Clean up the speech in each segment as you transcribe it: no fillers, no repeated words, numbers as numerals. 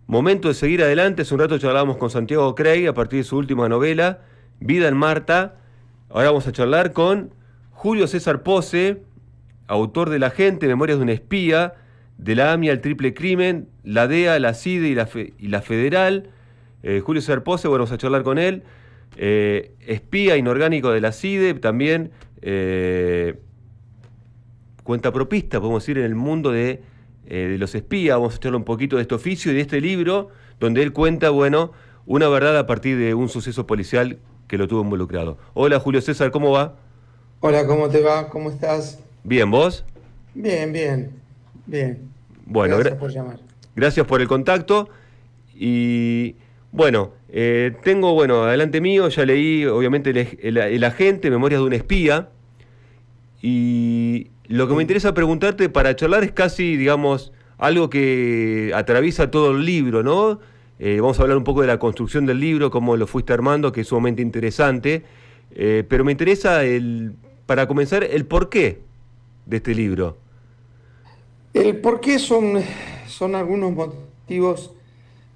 Momento de seguir adelante. Hace un rato charlábamos con Santiago Craig a partir de su última novela, Vida en Marta. Ahora vamos a charlar con Julio César Pose, autor de La Gente, Memorias de un espía, de la AMIA al triple crimen, la DEA, la CIDE y la Federal. Julio César Pose, bueno, vamos a charlar con él. Espía inorgánico de la CIDE, también cuentapropista, podemos decir, en el mundo de los espías. Vamos a charlar un poquito de este oficio y de este libro, donde él cuenta, bueno, una verdad a partir de un suceso policial que lo tuvo involucrado. Hola, Julio César, ¿cómo va? Hola, ¿cómo te va? ¿Cómo estás? Bien, ¿vos? Bien, bien, bien. Bueno, Gracias por llamar. gracias por el contacto. Y bueno, tengo, bueno, adelante mío, ya leí, obviamente, el Agente, Memorias de un espía. Y lo que me Sí. interesa preguntarte para charlar es casi, digamos, algo que atraviesa todo el libro, ¿no? Vamos a hablar un poco de la construcción del libro, cómo lo fuiste armando, que es sumamente interesante. Pero me interesa, para comenzar, el porqué de este libro. El por qué son algunos motivos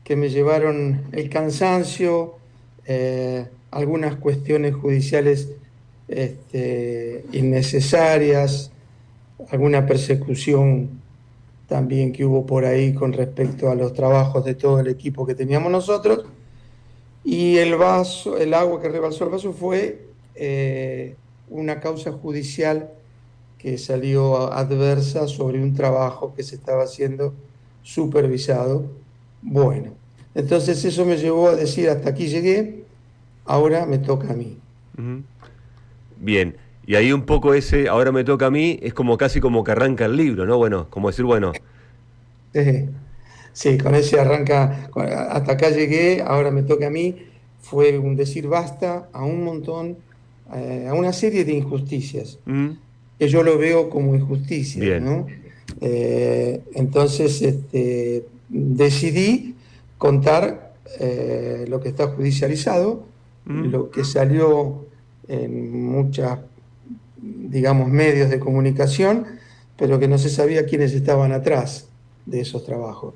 que me llevaron el cansancio, algunas cuestiones judiciales innecesarias, alguna persecución también que hubo por ahí con respecto a los trabajos de todo el equipo que teníamos nosotros. Y el vaso, el agua que rebalsó el vaso fue una causa judicial que salió adversa sobre un trabajo que se estaba haciendo supervisado. Bueno, entonces eso me llevó a decir, hasta aquí llegué, ahora me toca a mí. Ujú. Bien, y ahí un poco ese, ahora me toca a mí, es como casi como que arranca el libro, ¿no? Bueno, como decir, bueno, Eh, sí, con ese arranca, hasta acá llegué, ahora me toca a mí, fue un decir basta a un montón, a una serie de injusticias, mm, que yo lo veo como injusticias, bien. ¿no? Entonces, decidí contar lo que está judicializado, Mm, lo que salió en muchas, digamos, medios de comunicación, pero que no se sabía quiénes estaban atrás de esos trabajos.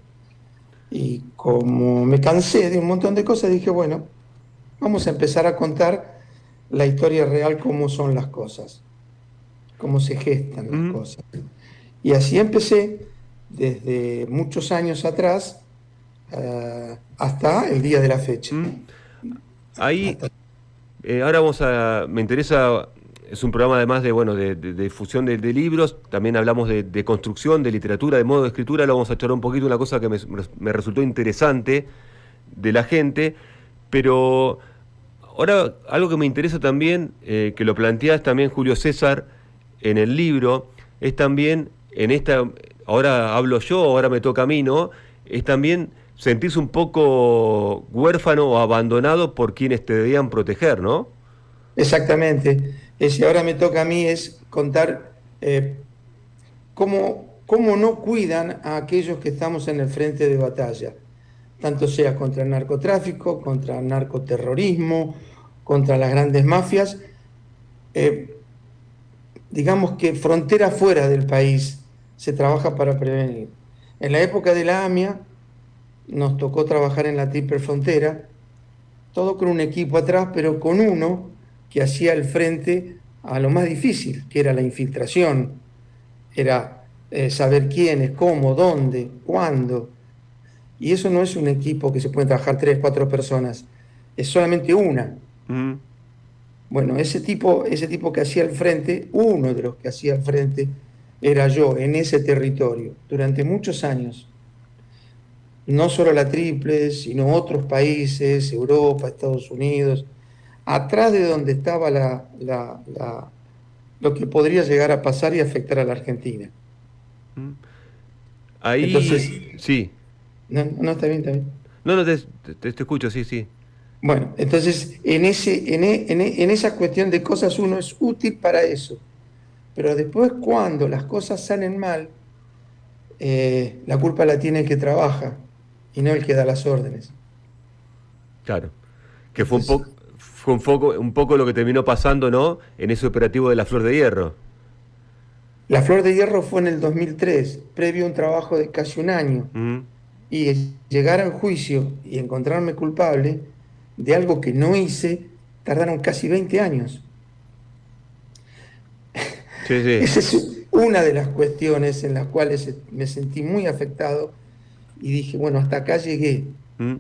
Y como me cansé de un montón de cosas, dije, bueno, vamos a empezar a contar la historia real, cómo son las cosas, cómo se gestan las mm, cosas. Y así empecé desde muchos años atrás hasta el día de la fecha. mm. Ahí, Hasta- ahora me interesa, es un programa además de, bueno, de difusión de libros, también hablamos de construcción, de literatura, de modo de escritura, lo vamos a charlar un poquito, una cosa que me resultó interesante de la gente, pero ahora algo que me interesa también, que lo planteás también Julio César en el libro, es también en esta, ahora hablo yo, ahora me toca a mí, ¿no? Es también sentirse un poco huérfano o abandonado por quienes te debían proteger, ¿no? Exactamente. Ese ahora me toca a mí es contar cómo no cuidan a aquellos que estamos en el frente de batalla, tanto sea contra el narcotráfico, contra el narcoterrorismo, contra las grandes mafias. Eh, digamos que frontera fuera del país se trabaja para prevenir. En la época de la AMIA nos tocó trabajar en la triple frontera, todo con un equipo atrás, pero con uno que hacía el frente a lo más difícil, que era la infiltración, era saber quiénes, cómo, dónde, cuándo. Y eso no es un equipo que se pueden trabajar tres, cuatro personas, es solamente una. Mm, Bueno, ese tipo que hacía el frente, uno de los que hacía el frente, era yo en ese territorio durante muchos años. No solo la Triple, sino otros países, Europa, Estados Unidos, atrás de donde estaba lo que podría llegar a pasar y afectar a la Argentina. mm. Ahí, Entonces, sí. no, no está bien, está bien. No, no, te escucho, sí, sí. Bueno, entonces en esa cuestión de cosas uno es útil para eso, pero después cuando las cosas salen mal, la culpa la tiene el que trabaja y no el que da las órdenes. Claro. Que Entonces, fue un poco lo que terminó pasando, ¿no? En ese operativo de la Flor de Hierro. la Flor de Hierro fue en el 2003, previo a un trabajo de casi un año. Mm, y llegar al juicio y encontrarme culpable de algo que no hice, tardaron casi 20 años. Sí, sí. Esa es una de las cuestiones en las cuales me sentí muy afectado y dije, bueno, hasta acá llegué. Mm.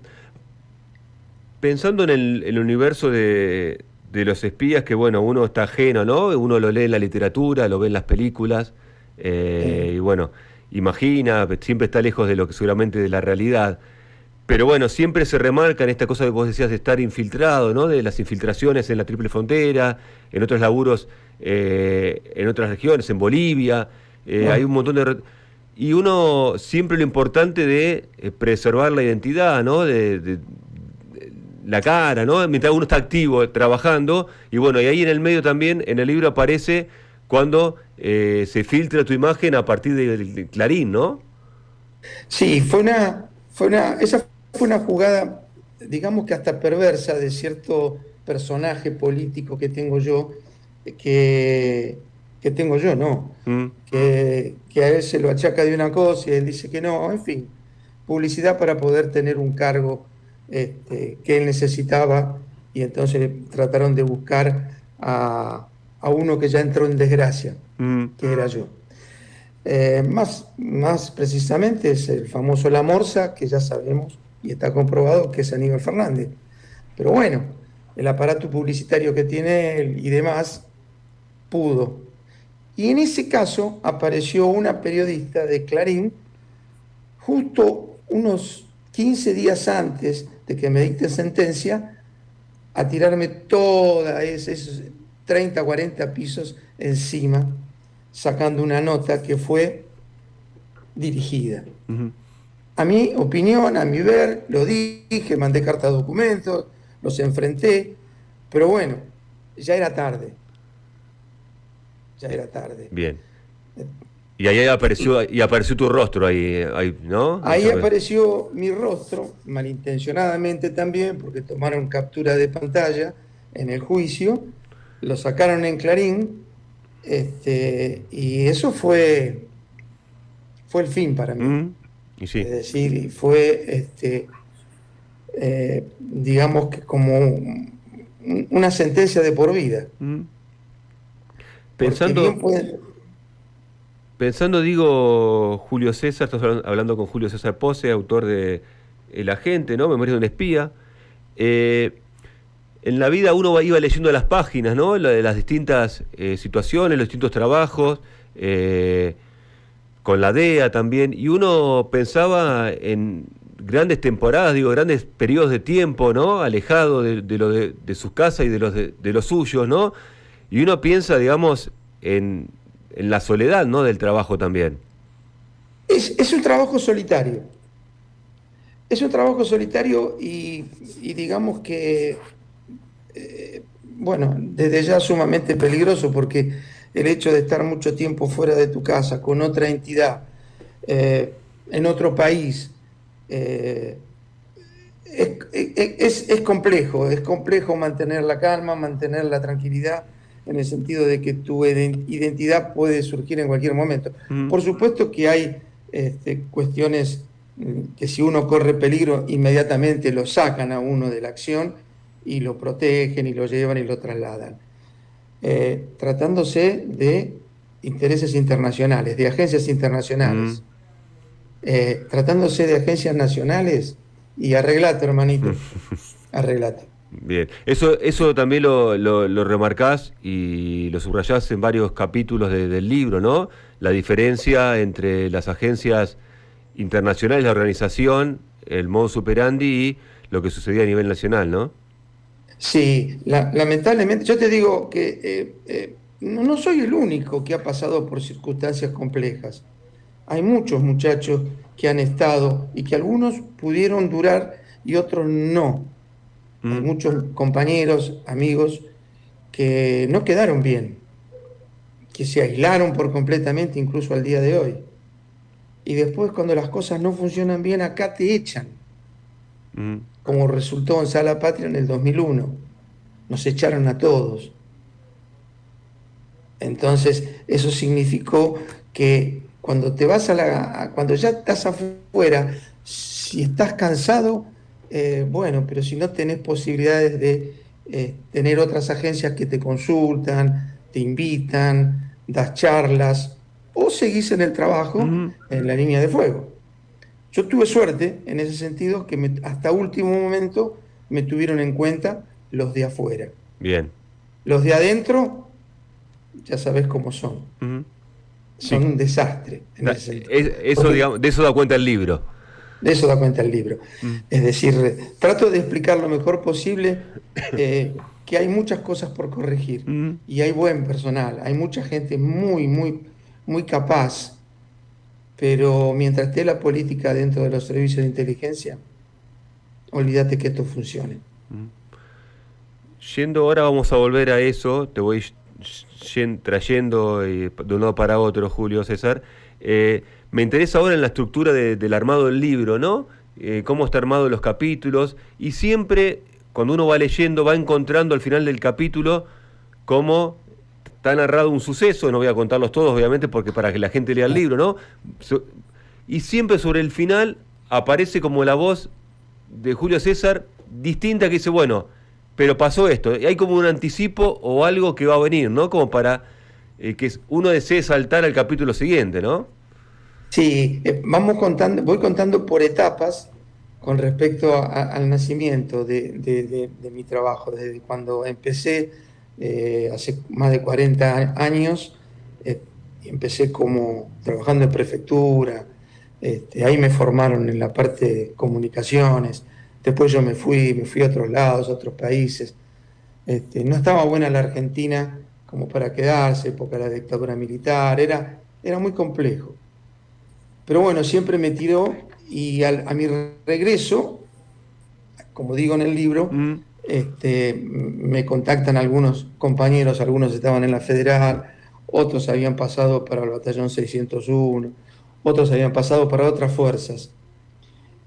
Pensando en el universo de los espías, que bueno, uno está ajeno, ¿no? Uno lo lee en la literatura, lo ve en las películas, y bueno, imagina, siempre está lejos de lo que seguramente de la realidad. Pero bueno, siempre se remarca en esta cosa que vos decías de estar infiltrado, ¿no? De las infiltraciones en la Triple Frontera, en otros laburos, en otras regiones, en Bolivia, hay un montón de... Y uno, siempre lo importante de preservar la identidad, ¿no? De la cara, ¿no? Mientras uno está activo, trabajando, y bueno, y ahí en el medio también, en el libro aparece cuando se filtra tu imagen a partir del Clarín, ¿no? Sí, esa fue una jugada, digamos que hasta perversa de cierto personaje político que tengo yo, que, que tengo yo, no, Mm, que a él se lo achaca de una cosa y él dice que no, en fin, publicidad para poder tener un cargo que él necesitaba y entonces trataron de buscar a uno que ya entró en desgracia, mm, que era yo. Más precisamente es el famoso La Morsa, que ya sabemos y está comprobado que es Aníbal Fernández. Pero bueno, el aparato publicitario que tiene él y demás pudo. Y en ese caso apareció una periodista de Clarín justo unos 15 días antes de que me dicten sentencia a tirarme toda esos 30, 40 pisos encima, sacando una nota que fue dirigida. ujú. A mi opinión, a mi ver, lo dije, mandé carta de documentos, los enfrenté, pero bueno, ya era tarde, ya era tarde. Bien. Y ahí apareció, y apareció tu rostro ahí, ¿no? Ahí apareció mi rostro, malintencionadamente también, porque tomaron captura de pantalla en el juicio, lo sacaron en Clarín, y eso fue el fin para mí. Mm, y Es sí. decir, fue, digamos que como una sentencia de por vida, Mm. porque Pensando, bien puede... pensando, digo, Julio César, estás hablando con Julio César Pose, autor de El Agente, ¿no? Memorias de un espía. Eh, en la vida uno iba leyendo las páginas, ¿no? De las distintas situaciones, los distintos trabajos, con la DEA también, y uno pensaba en grandes temporadas, digo, grandes periodos de tiempo, ¿no? Alejado de sus casas y de los suyos, ¿no? Y uno piensa, digamos, en la soledad, ¿no? Del trabajo también. Es un trabajo solitario, es un trabajo solitario y digamos que, bueno, desde ya sumamente peligroso porque el hecho de estar mucho tiempo fuera de tu casa, con otra entidad, en otro país, eh, es complejo mantener la calma, mantener la tranquilidad, en el sentido de que tu identidad puede surgir en cualquier momento. Mm, Por supuesto que hay cuestiones que si uno corre peligro, inmediatamente lo sacan a uno de la acción y lo protegen y lo llevan y lo trasladan. Tratándose de intereses internacionales, de agencias mm. internacionales. Tratándose de agencias nacionales, y arreglate, hermanito, arreglate. Bien, eso también lo remarcás y lo subrayás en varios capítulos del libro, ¿no? La diferencia entre las agencias internacionales, la organización, el modus operandi y lo que sucedía a nivel nacional, ¿no? Sí, lamentablemente, yo te digo que no soy el único que ha pasado por circunstancias complejas. Hay muchos muchachos que han estado y que algunos pudieron durar y otros no. Hay Mm, muchos compañeros, amigos, que no quedaron bien, que se aislaron por completamente incluso al día de hoy. Y después cuando las cosas no funcionan bien, acá te echan, mm, como resultó en Sala Patria en el 2001. Nos echaron a todos. Entonces, eso significó que cuando te vas cuando ya estás afuera, Si estás cansado, bueno, pero si no tenés posibilidades de tener otras agencias que te consultan, te invitan, das charlas, o seguís en el trabajo Ujú. en la línea de fuego. Yo tuve suerte en ese sentido que hasta último momento me tuvieron en cuenta los de afuera. Bien. Los de adentro, ya sabés cómo son. Ujú. Sí. Son un desastre en ese sentido. Eso, Porque digamos, de eso da cuenta el libro. de eso da cuenta el libro. Mm. Es decir, trato de explicar lo mejor posible que hay muchas cosas por corregir Mm. y hay buen personal, hay mucha gente muy, muy, muy capaz, pero mientras esté la política dentro de los servicios de inteligencia, olvídate que esto funcione. Yendo ahora vamos a volver a eso, te voy trayendo de un lado para otro, Julio César. Me interesa ahora en la estructura del armado del libro, ¿no? Cómo está armado los capítulos, y siempre cuando uno va leyendo va encontrando al final del capítulo cómo está narrado un suceso, no voy a contarlos todos obviamente porque para que la gente lea el libro, ¿no? Y siempre sobre el final aparece como la voz de Julio César distinta que dice, bueno, pero pasó esto, hay como un anticipo o algo que va a venir, ¿no? Como para que uno desee saltar al capítulo siguiente, ¿no? Sí, voy contando por etapas con respecto al nacimiento de mi trabajo, desde cuando empecé hace más de 40 años, empecé como trabajando en prefectura, ahí me formaron en la parte de comunicaciones, después yo me fui a otros lados, a otros países. No estaba buena la Argentina como para quedarse, época de la dictadura militar, era muy complejo. Pero bueno, siempre me tiró y a mi regreso, como digo en el libro, Mm. me contactan algunos compañeros, algunos estaban en la Federal, otros habían pasado para el Batallón 601, otros habían pasado para otras fuerzas.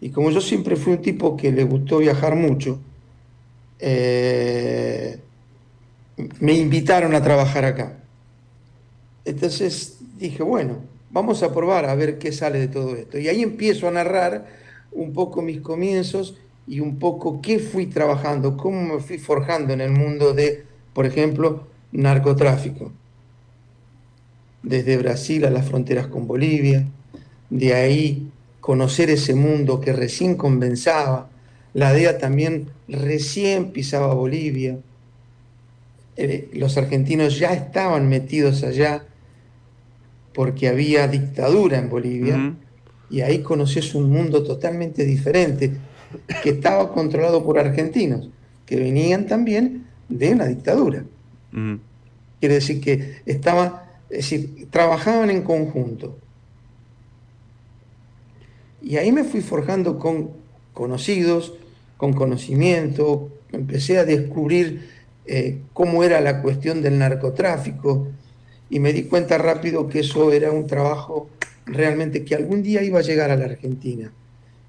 Y como yo siempre fui un tipo que le gustó viajar mucho, me invitaron a trabajar acá. Entonces dije, bueno, vamos a probar a ver qué sale de todo esto. Y ahí empiezo a narrar un poco mis comienzos y un poco qué fui trabajando, cómo me fui forjando en el mundo de, por ejemplo, narcotráfico. Desde Brasil a las fronteras con Bolivia, de ahí conocer ese mundo que recién comenzaba. La DEA también recién pisaba Bolivia. Los argentinos ya estaban metidos allá porque había dictadura en Bolivia, Mm. y ahí conoces un mundo totalmente diferente, que estaba controlado por argentinos, que venían también de una dictadura. Mm. Quiere decir que trabajaban en conjunto. Y ahí me fui forjando con conocidos, con conocimiento, empecé a descubrir cómo era la cuestión del narcotráfico, y me di cuenta rápido que eso era un trabajo realmente que algún día iba a llegar a la Argentina.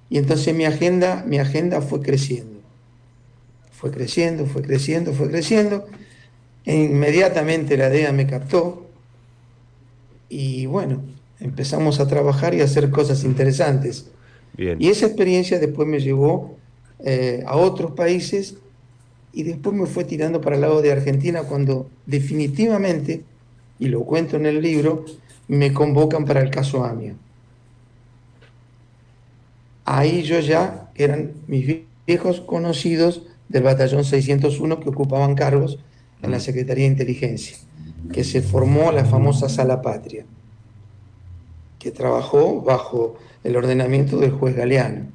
Y entonces mi agenda fue creciendo. Fue creciendo, fue creciendo, fue creciendo. E inmediatamente la DEA me captó y bueno, empezamos a trabajar y a hacer cosas interesantes. Bien. Y esa experiencia después me llevó a otros países y después me fue tirando para el lado de Argentina cuando definitivamente, y lo cuento en el libro, me convocan para el caso AMIA. Ahí yo ya, eran mis viejos conocidos del batallón 601 que ocupaban cargos en la Secretaría de Inteligencia, que se formó la famosa Sala Patria, que trabajó bajo el ordenamiento del juez Galeano.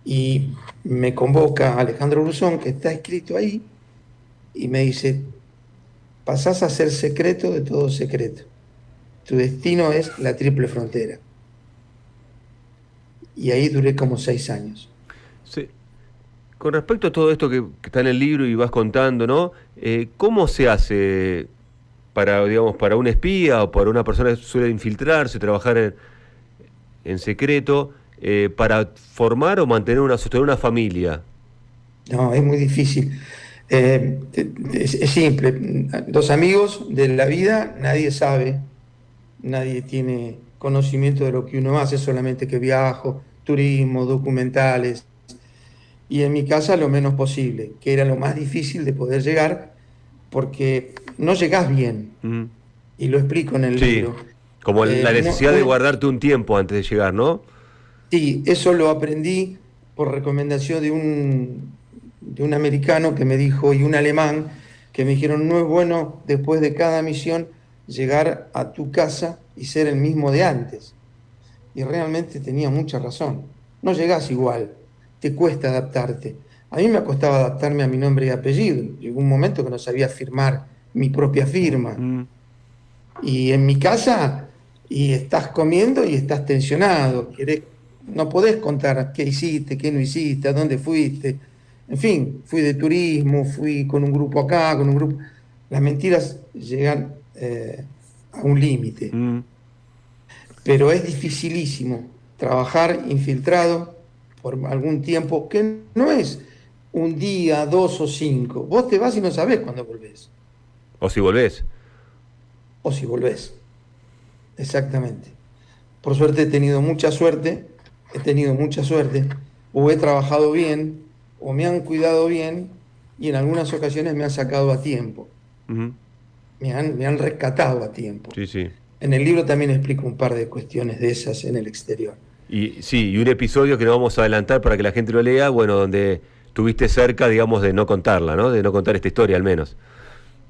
Y me convoca Alejandro Bruzón, que está escrito ahí, y me dice, pasás a ser secreto de todo secreto. Tu destino es la triple frontera. Y ahí duré como 6 años. Sí. Con respecto a todo esto que está en el libro y vas contando, ¿no? ¿Cómo se hace para, digamos, para un espía o para una persona que suele infiltrarse, trabajar en secreto, para formar o mantener sostener una familia? No, es muy difícil. Es simple. Los amigos de la vida nadie sabe, nadie tiene conocimiento de lo que uno hace, solamente que viajo, turismo, documentales, y en mi casa lo menos posible, que era lo más difícil de poder llegar, porque no llegás bien, Mm. y lo explico en el Sí, libro. como la necesidad de Uno, guardarte un tiempo antes de llegar, ¿no? sí, eso lo aprendí por recomendación de un americano que me dijo, y un alemán, que me dijeron, no es bueno después de cada misión llegar a tu casa y ser el mismo de antes. Y realmente tenía mucha razón. No llegás igual, te cuesta adaptarte. A mí me costaba adaptarme a mi nombre y apellido. Llegó un momento que no sabía firmar mi propia firma. Mm. Y en mi casa, y estás comiendo y estás tensionado, no podés contar qué hiciste, qué no hiciste, a dónde fuiste. En fin, fui de turismo, fui con un grupo acá, con un grupo. Las mentiras llegan a un límite, Mm. pero es dificilísimo trabajar infiltrado por algún tiempo, que no es un día, 2 o 5. Vos te vas y no sabés cuándo volvés, O si volvés. o si volvés. Exactamente. Por suerte he tenido mucha suerte, o he trabajado bien, o me han cuidado bien, y en algunas ocasiones me han sacado a tiempo, Ujú. me han rescatado a tiempo. Sí, sí. En el libro también explico un par de cuestiones de esas en el exterior. Y sí, y un episodio que no vamos a adelantar para que la gente lo lea, bueno, donde tuviste cerca, digamos, de no contarla, ¿no? De no contar esta historia al menos.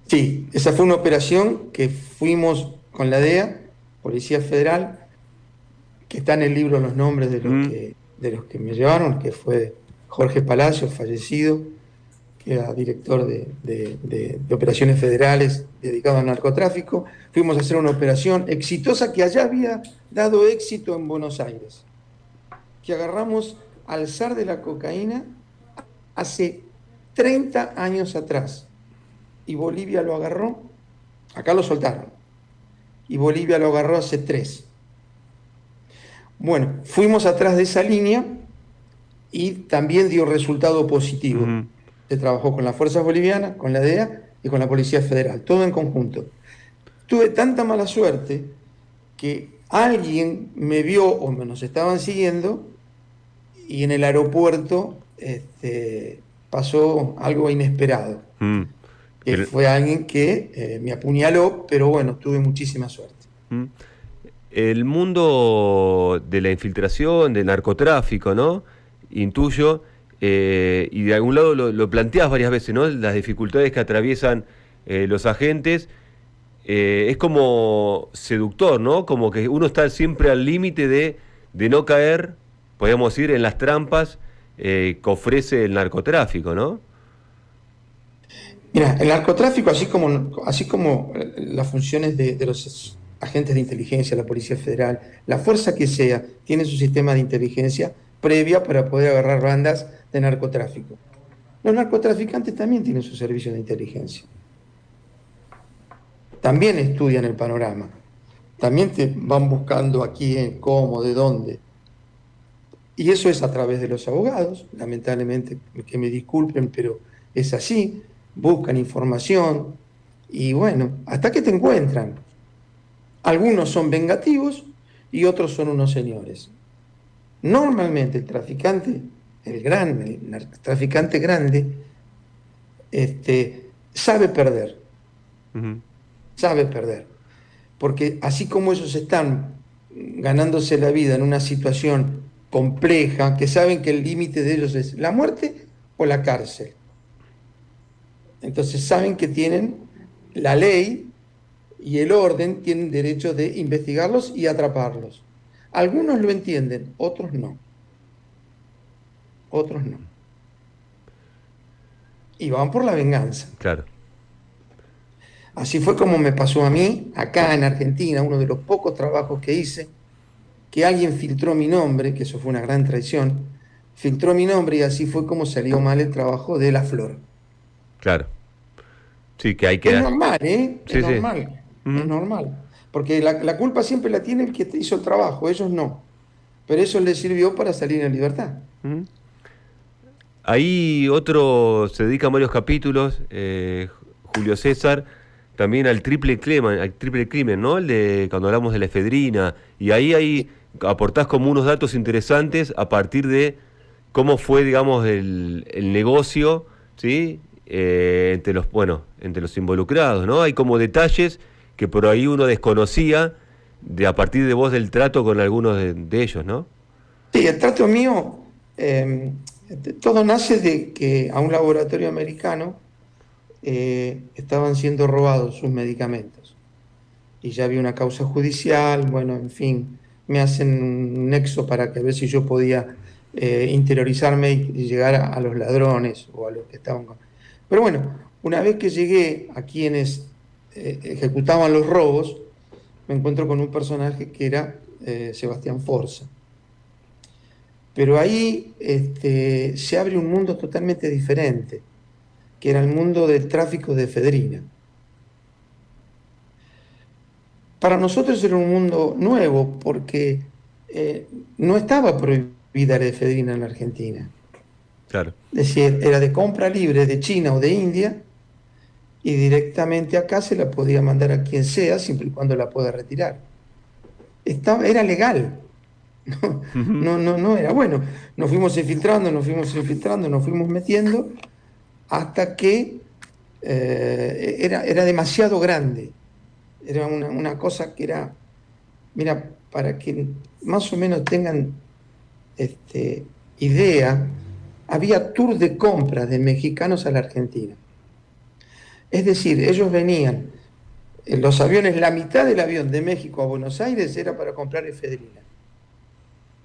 Sí, esa fue una operación que fuimos con la DEA, Policía Federal, que está en el libro los nombres Mm. de los que me llevaron, que fue Jorge Palacios, fallecido, que era director de operaciones federales dedicado al narcotráfico. Fuimos a hacer una operación exitosa que allá había dado éxito en Buenos Aires, que agarramos al zar de la cocaína hace 30 años atrás, y Bolivia lo agarró, acá lo soltaron, y Bolivia lo agarró hace 3. Bueno, fuimos atrás de esa línea y también dio resultado positivo. Ujú. Se trabajó con las fuerzas bolivianas, con la DEA y con la Policía Federal, todo en conjunto. Tuve tanta mala suerte que alguien me vio o me nos estaban siguiendo, y en el aeropuerto pasó algo inesperado, Mm. que fue alguien que me apuñaló, pero bueno, tuve muchísima suerte. Mm. El mundo de la infiltración, del narcotráfico, ¿no? Intuyo, y de algún lado lo planteas varias veces, ¿no? Las dificultades que atraviesan los agentes. Es como seductor, ¿no? Como que uno está siempre al límite de no caer, podríamos decir, en las trampas que ofrece el narcotráfico, ¿no? Mira, el narcotráfico, así como las funciones de los agentes de inteligencia, la Policía Federal, la fuerza que sea, tiene su sistema de inteligencia previa para poder agarrar bandas de narcotráfico. Los narcotraficantes también tienen su servicio de inteligencia. También estudian el panorama. También te van buscando a quién, cómo, de dónde. Y eso es a través de los abogados, lamentablemente, que me disculpen, pero es así. Buscan información y bueno, hasta que te encuentran. Algunos son vengativos y otros son unos señores. Normalmente el traficante, el narcotraficante grande, sabe perder, Ujú. sabe perder. Porque así como ellos están ganándose la vida en una situación compleja, que saben que el límite de ellos es la muerte o la cárcel. Entonces saben que tienen la ley y el orden, tienen derecho de investigarlos y atraparlos. Algunos lo entienden, otros no. Otros no. Y van por la venganza. Claro. Así fue como me pasó a mí, acá en Argentina, uno de los pocos trabajos que hice, que alguien filtró mi nombre, que eso fue una gran traición, filtró mi nombre, y así fue como salió mal el trabajo de La Flor. Claro. Sí, que hay que Es dar. normal, ¿eh? Es Sí, sí. normal, es Ujú. normal. Porque la culpa siempre la tiene el que hizo el trabajo, ellos no. Pero eso les sirvió para salir en libertad. Ujú. Ahí otro se dedica a varios capítulos, Julio César, también al triple crimen, ¿no? El de cuando hablamos de la efedrina, y ahí aportás como unos datos interesantes a partir de cómo fue, digamos, el negocio, ¿sí? Entre los involucrados, ¿no? Hay como detalles que por ahí uno desconocía a partir de vos del trato con algunos de ellos, ¿no? Sí, el trato mío, todo nace de que a un laboratorio americano estaban siendo robados sus medicamentos. Y ya había una causa judicial, bueno, en fin, me hacen un nexo para que ver si yo podía interiorizarme y llegar a los ladrones o a los que estaban... Pero bueno, una vez que llegué a quienes ejecutaban los robos, me encuentro con un personaje que era Sebastián Forza. Pero ahí se abre un mundo totalmente diferente, que era el mundo del tráfico de efedrina. Para nosotros era un mundo nuevo porque no estaba prohibida la efedrina en la Argentina. Claro. Es decir, era de compra libre de China o de India y directamente acá se la podía mandar a quien sea siempre y cuando la pueda retirar. Era legal. Ujú. No era bueno. Nos fuimos infiltrando, nos fuimos metiendo hasta que era demasiado grande. Era una cosa que era, mira, para que más o menos tengan idea, había tour de compras de mexicanos a la Argentina. Es decir, ellos venían en los aviones, la mitad del avión de México a Buenos Aires era para comprar efedrina.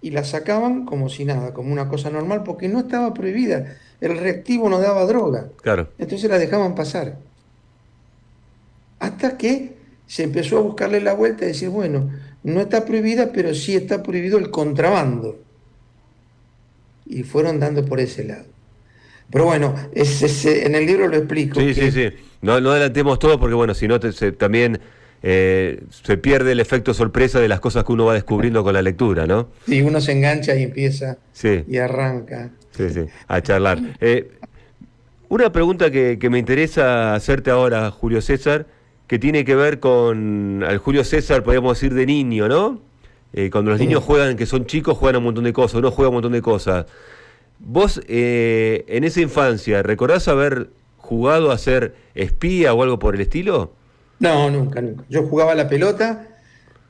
Y la sacaban como si nada, como una cosa normal, porque no estaba prohibida. El reactivo no daba droga. Claro. Entonces la dejaban pasar. Hasta que se empezó a buscarle la vuelta y decir, bueno, no está prohibida, pero sí está prohibido el contrabando. Y fueron dando por ese lado. Pero bueno, en el libro lo explico. Sí, sí, sí. No adelantemos todo porque, bueno, si no, también se pierde el efecto sorpresa de las cosas que uno va descubriendo con la lectura, ¿no? Sí, uno se engancha y empieza Sí, y arranca. sí, sí, a charlar. Una pregunta que me interesa hacerte ahora, Julio César, que tiene que ver con al Julio César, podríamos decir, de niño, ¿no? Cuando los niños Sí. juegan, que son chicos, juegan un montón de cosas, uno juega un montón de cosas. Vos, en esa infancia, ¿recordás haber jugado a ser espía o algo por el estilo? No, nunca, nunca. Yo jugaba a la pelota,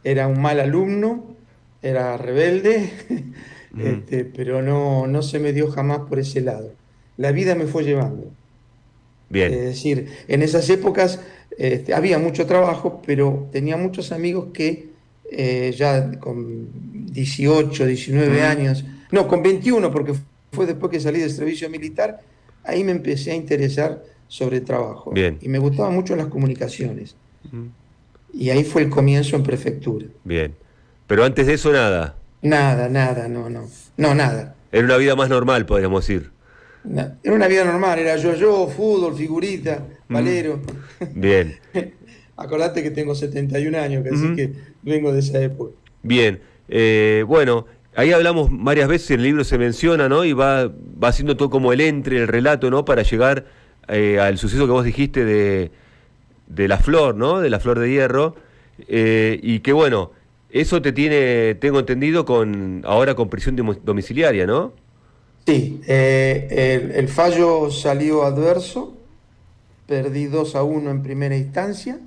era un mal alumno, era rebelde, Mm, pero no se me dio jamás por ese lado. La vida me fue llevando. Es bien. decir, en esas épocas había mucho trabajo, pero tenía muchos amigos que ya con 18, 19 Mm, años, no, con 21, porque fue después que salí del servicio militar, ahí me empecé a interesar sobre trabajo bien. y me gustaban mucho las comunicaciones. Mm, Y ahí fue el comienzo en prefectura. bien. Pero antes de eso, nada. Nada, nada, no, nada. Era una vida más normal, podríamos decir. Era una vida normal, era yo, fútbol, figurita, Mm, palero. bien. Acordate que tengo 71 años, que así Ujú. que vengo de esa época. Bien, bueno, ahí hablamos varias veces, en el libro se menciona, ¿no? Y va haciendo todo como el el relato, ¿no? Para llegar al suceso que vos dijiste de la flor, ¿no? De la flor de hierro. Y que bueno, eso te tiene, tengo entendido, ahora con prisión domiciliaria, ¿no? Sí, el fallo salió adverso, perdí 2-1 en primera instancia,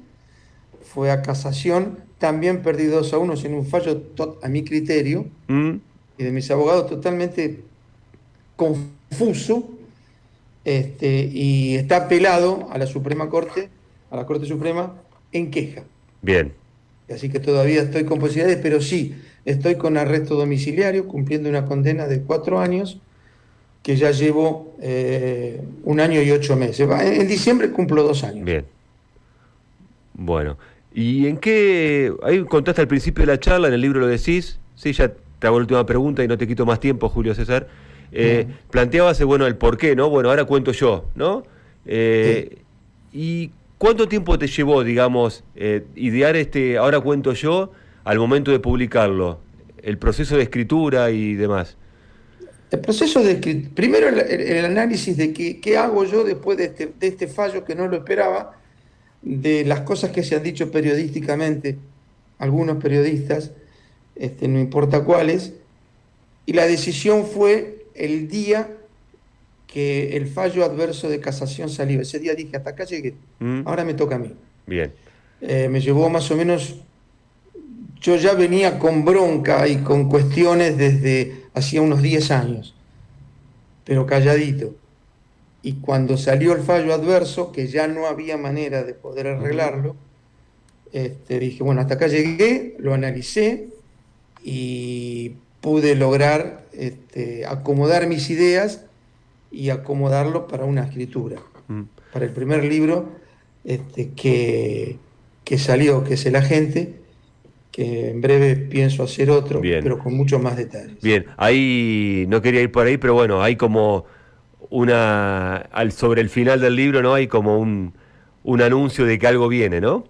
fue a casación, también perdí 2-1 sin un fallo a mi criterio Mm, y de mis abogados totalmente confuso, y está apelado a la Suprema Corte, a la Corte Suprema, en queja. bien, Así que todavía estoy con posibilidades, pero sí, estoy con arresto domiciliario, cumpliendo una condena de 4 años, que ya llevo 1 año y 8 meses. En diciembre cumplo 2 años. bien. Bueno, ¿y en qué? Ahí contaste al principio de la charla, en el libro lo decís, sí, ya te hago la última pregunta y no te quito más tiempo, Julio César. No, Planteabas, bueno, el por qué, ¿no? Bueno, ahora cuento yo, ¿no? sí. Eh, ¿Y cuánto tiempo te llevó, digamos, idear ahora cuento yo, al momento de publicarlo? El proceso de escritura y demás. El proceso de primero el análisis de qué hago yo después de este fallo que no lo esperaba, de las cosas que se han dicho periodísticamente, algunos periodistas, no importa cuáles, y la decisión fue el día que el fallo adverso de casación salió. Ese día dije, hasta acá llegué, Mm, ahora me toca a mí. bien. Me llevó más o menos, yo ya venía con bronca y con cuestiones desde hacía unos 10 años, pero calladito. Y cuando salió el fallo adverso, que ya no había manera de poder Ujú. arreglarlo, dije, bueno, hasta acá llegué, lo analicé y pude lograr acomodar mis ideas y acomodarlo para una escritura, Mm, para el primer libro que salió, que es El Agente, que en breve pienso hacer otro, bien. pero con muchos más detalles. Bien, ahí no quería ir por ahí, pero bueno, hay como sobre el final del libro, ¿no? Hay como un anuncio de que algo viene, ¿no?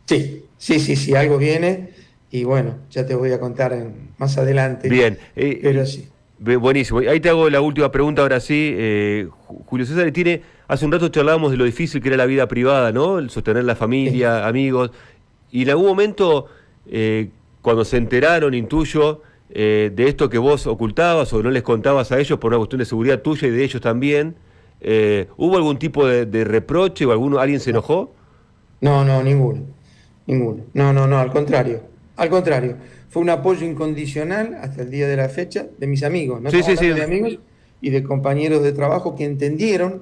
Sí, sí, sí, sí, algo viene y bueno, ya te voy a contar más adelante, Bien, pero sí. buenísimo. Ahí te hago la última pregunta ahora sí. Julio César tiene, hace un rato charlábamos de lo difícil que era la vida privada, ¿no? El sostener la Sí. familia, amigos. Y en algún momento, cuando se enteraron, intuyo, de esto que vos ocultabas o no les contabas a ellos por una cuestión de seguridad tuya y de ellos también, ¿hubo algún tipo de reproche o alguien se No, enojó? no, no, ninguno, ninguno. No, no, no, al contrario, al contrario. Fue un apoyo incondicional hasta el día de la fecha de mis amigos. No Sí, estamos sí, sí. hablando de amigos y de compañeros de trabajo que entendieron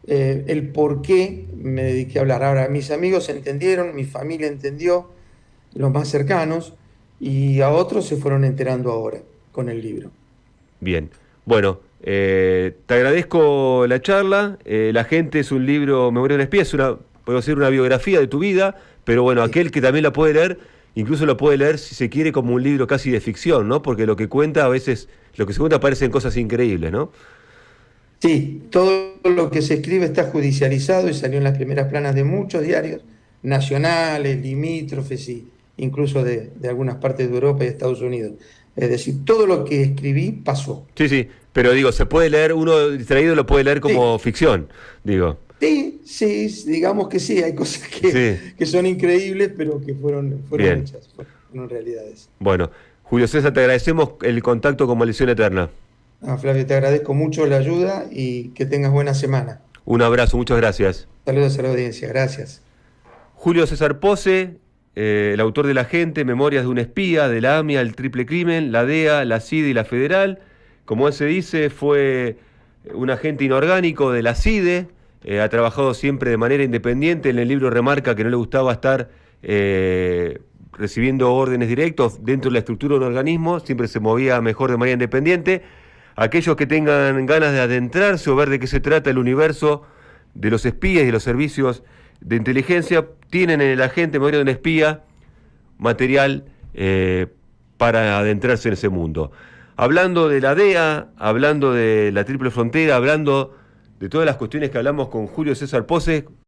el por qué me dediqué a hablar. Ahora, mis amigos entendieron, mi familia entendió, los más cercanos, y a otros se fueron enterando ahora con el libro. Bien, bueno, te agradezco la charla. La gente es un libro, Memoria de un espía, puedo decir una biografía de tu vida, pero bueno, Sí. aquel que también la puede leer, incluso lo puede leer si se quiere como un libro casi de ficción, ¿no? Porque lo que cuenta a veces, lo que se cuenta parecen cosas increíbles, ¿no? Sí, todo lo que se escribe está judicializado y salió en las primeras planas de muchos diarios nacionales, limítrofes y incluso de algunas partes de Europa y Estados Unidos. Es decir, todo lo que escribí pasó. Sí, sí, pero digo, se puede leer, uno distraído lo puede leer como Sí, ficción, digo. sí, sí, digamos que sí, hay cosas Sí, que son increíbles, pero que fueron bien. hechas, fueron realidades. Bueno, Julio César, te agradecemos el contacto como Lección Eterna. Ah, Flavio, te agradezco mucho la ayuda y que tengas buena semana. Un abrazo, muchas gracias. Saludos a la audiencia, gracias. Julio César Pose, el autor de La Gente, Memorias de un espía, de la AMIA, el triple crimen, la DEA, la CIDE y la Federal. Como él se dice, fue un agente inorgánico de la CIDE, ha trabajado siempre de manera independiente. En el libro remarca que no le gustaba estar recibiendo órdenes directos dentro de la estructura de un organismo, siempre se movía mejor de manera independiente. Aquellos que tengan ganas de adentrarse o ver de qué se trata el universo de los espías y de los servicios de inteligencia, tienen en el agente Memoria de un espía material para adentrarse en ese mundo. Hablando de la DEA, hablando de la Triple Frontera, hablando de todas las cuestiones que hablamos con Julio César Pose,